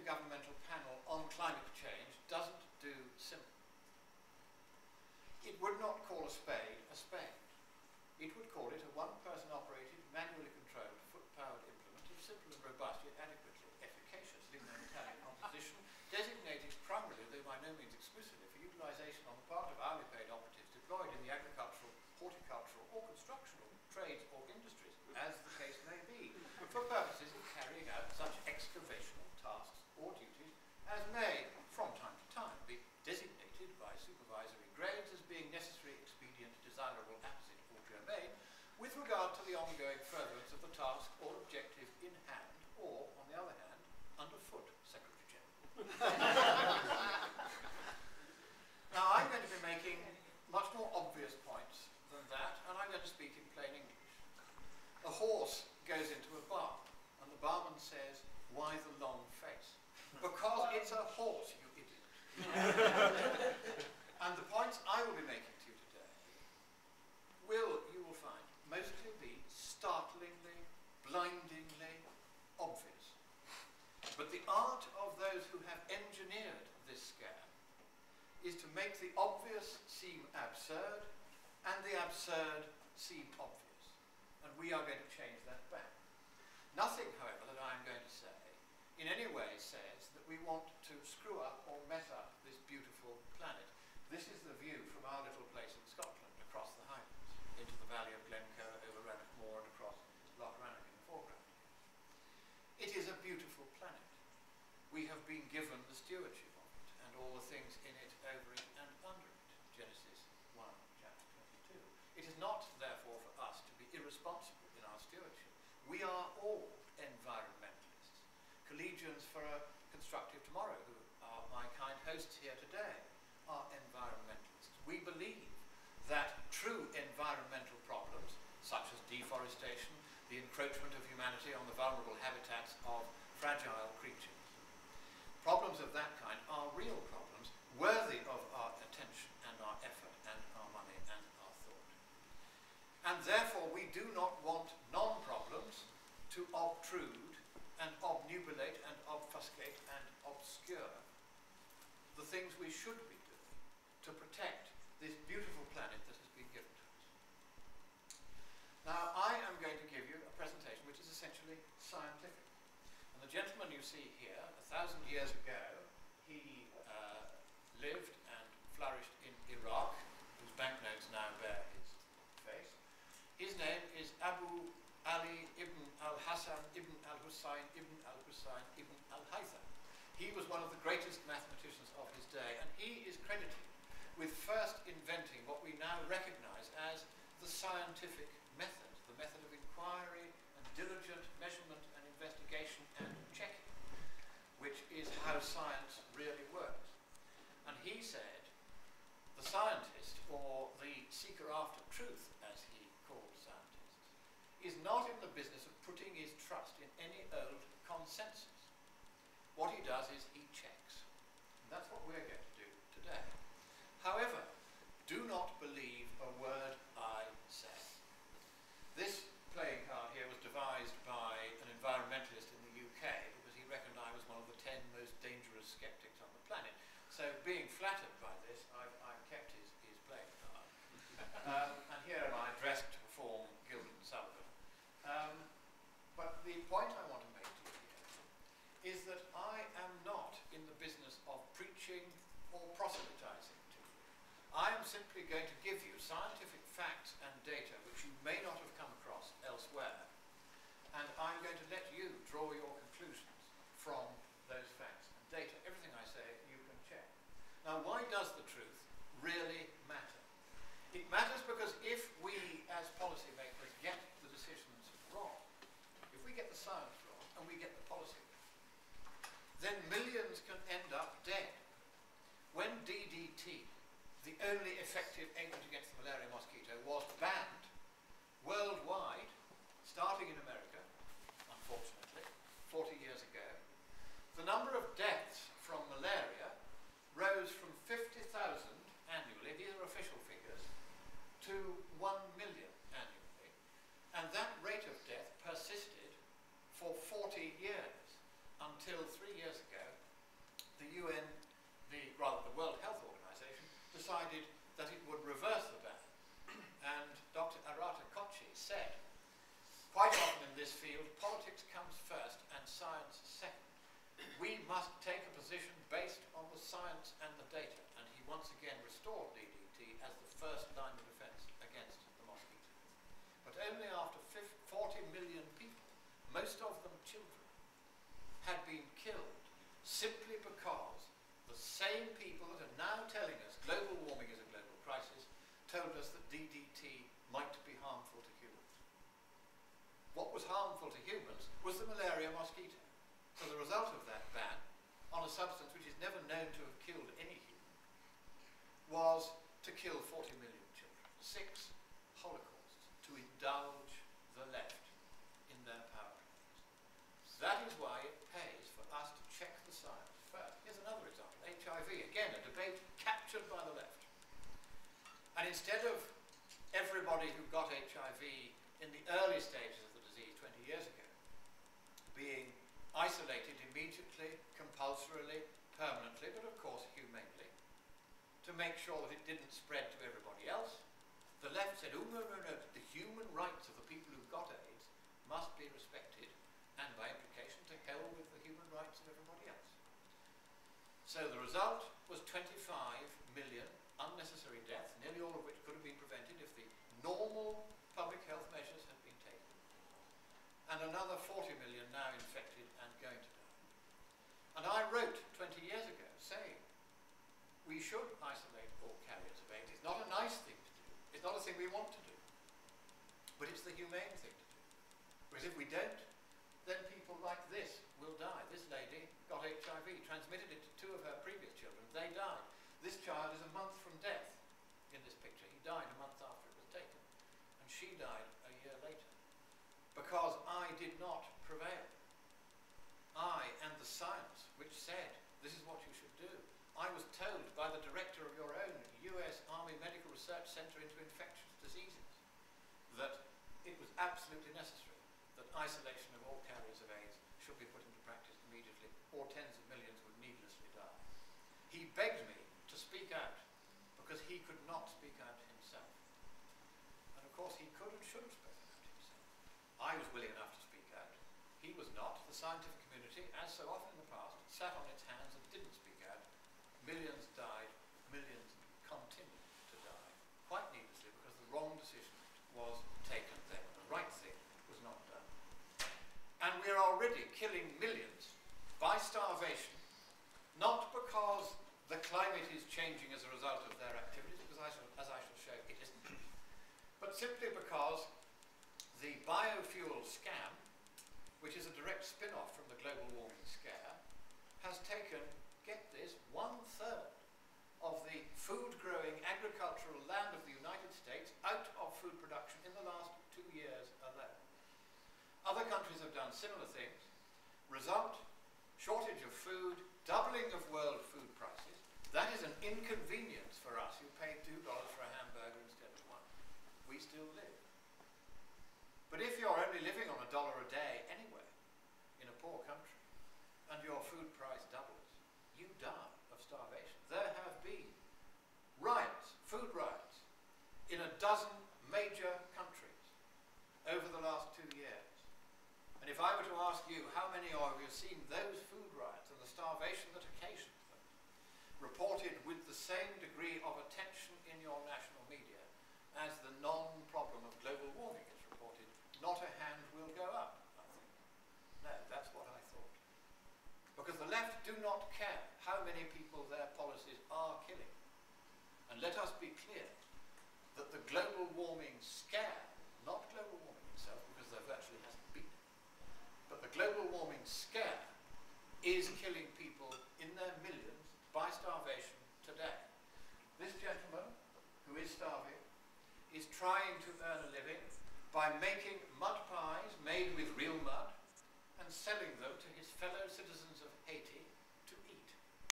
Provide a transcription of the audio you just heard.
Intergovernmental Panel on Climate Change doesn't do simple. It would not call a spade a spade. It would call it a one-person operated, manually controlled, foot-powered implement of simple and robust, yet adequately efficacious ligno-metallic composition, designated primarily, though by no means exclusively, for utilisation on the part of hourly paid operatives deployed in the agricultural, horticultural, or constructional trades or industries, as the case may be, for purposes of carrying out such excavational tasks or duties as may, from time to time, be designated by supervisory grades as being necessary, expedient, desirable, apposite, or germane, with regard to the ongoing furtherance of the task or objective in hand, or, on the other hand, underfoot, Secretary General. Now, I'm going to be making much more obvious points than that, and I'm going to speak in plain English. A horse goes into a barn, and the barman says, "Why the long face?" Because it's a horse, you idiot. And the points I will be making to you today you will find, mostly be startlingly, blindingly obvious. But the art of those who have engineered this scam is to make the obvious seem absurd and the absurd seem obvious. And we are going to change that back. Nothing, however, that I am going to say in any way says that we want to screw up or mess up this beautiful planet. This is the view from our little place in Scotland across the Highlands, into the valley of Glencoe, over Rannoch Moor and across Loch Rannoch in the foreground. It is a beautiful planet. We have been given the stewardship of it and all the things in it, over it and under it. Genesis 1, chapter 22. It is not, therefore, for us to be irresponsible in our stewardship. We are all environmentalists. Collegians for a Constructive Tomorrow, who are my kind hosts here today, are environmentalists. We believe that true environmental problems, such as deforestation, the encroachment of humanity on the vulnerable habitats of fragile creatures, problems of that kind are real problems, worthy of our attention and our effort and our money and our thought. And therefore we do not want non-problems to obtrude and obnubilate and obfuscate and obscure the things we should be doing to protect this beautiful planet that has been given to us. Now, I am going to give you a presentation which is essentially scientific. And the gentleman you see here, 1,000 years ago, he lived and flourished in Iraq, whose banknotes now bear his face. His name is Abu Ali ibn al-Hassan ibn al-Hussein ibn al-Hussein ibn al-Haytham. He was one of the greatest mathematicians of his day, and he is credited with first inventing what we now recognize as the scientific method, the method of inquiry and diligent measurement and investigation and checking, which is how science really works. And he said, the scientist, or the seeker after truth, as he called scientists, is not in the business of putting his trust in any old consensus. What he does is he checks. And that's what we're going to do today. However, do not believe a word I say. This playing card here was devised by an environmentalist in the UK because he reckoned I was one of the 10 most dangerous skeptics on the planet. So being flattered by this, I've kept his playing card. And here am I dressed to perform Gilbert and Sullivan. But the point I want to make to you here is that I am not in the business of preaching or proselytizing to you. I am simply going to give you scientific facts and data which you may not have come across elsewhere, and I'm going to let you draw your conclusions from those facts and data. Everything I say you can check. Now, why does the truth really matter? It matters because if we as policymakers get the decisions wrong, if we get the science wrong and we get the policy wrong, then millions can end up dead. When DDT, the only effective agent against the malaria mosquito, was banned worldwide, starting in America, unfortunately, 40 years ago, the number of deaths from malaria rose from 50,000 annually, these are official figures, to 1 million annually. And that rate of death persisted for 40 years, until 3 years ago decided that it would reverse the ban. And Dr. Apacalypse said, quite often in this field, politics comes first and science second. We must take a position based on the science and the data. And he once again restored DDT as the first line of defense against the mosquito. But only after 40 million people, most of them children, had been killed simply because the same people that are now telling us global warming is a global crisis told us that DDT might be harmful to humans. What was harmful to humans was the malaria mosquito. So the result of that ban on a substance which is never known to have killed any human was to kill 40 million children. 6 holocausts to indulge the left in their power plays. That is why it pays for us to check the science first. Here's another example. HIV, again, a debate captured by the left. And instead of everybody who got HIV in the early stages of the disease 20 years ago being isolated immediately, compulsorily, permanently, but of course humanely, to make sure that it didn't spread to everybody else, the left said, oh no, no, no, the human rights of the people who've got AIDS must be respected, and by implication to hell with the human rights of everybody else. So the result was 25 million unnecessary deaths, nearly all of which could have been prevented if the normal public health measures had been taken. And another 40 million now infected and going to die. And I wrote 20 years ago saying we should isolate all carriers of AIDS. It's not a nice thing to do. It's not a thing we want to do. But it's the humane thing to do. Because if we don't, then people like this will die. This lady got HIV, transmitted it to 2 of her previous children. They died. This child is a month from death in this picture. He died a month after it was taken. And she died a year later. Because I did not prevail. I and the science which said this is what you should do. I was told by the director of your own US Army Medical Research Center into Infectious Diseases that it was absolutely necessary that isolation of all carriers of AIDS should be put into practice immediately, or tens of millions would needlessly die. He begged me to speak out because he could not speak out himself. And of course he could and should have spoken out himself. I was willing enough to speak out. He was not. The scientific community, as so often in the past, sat on its hands and didn't speak out. Millions died, millions continued to die, quite needlessly because the wrong decision was taken then. The right thing was not done. And we're already killing millions by starvation, not because the climate is changing as a result of their activities, because as I shall show, it isn't, but simply because the biofuel scam, which is a direct spin-off from the global warming scare, has taken, get this, 1/3 of the food-growing agricultural land of the United States out of food production in the last 2 years alone. Other countries have done similar things. Result, shortage of food, doubling of world food prices. That is an inconvenience for us who pay $2 for a hamburger instead of 1. We still live. But if you're only living on $1 a day anyway, in a poor country, and your food price doubles, you die of starvation. There have been riots, food riots, in a dozen major countries over the last 2 years. And if I were to ask you how many of you have seen those food riots and the starvation that occasioned them, reported with the same degree of attention in your national media as the non-problem of global warming is reported, not a hand will go up, I think. No, that's what I thought. Because the left do not care how many people their policies are killing. And let us be clear that the global warming scare, not global warming itself, because there virtually hasn't been, but the global warming scare is killing people in their millions by starvation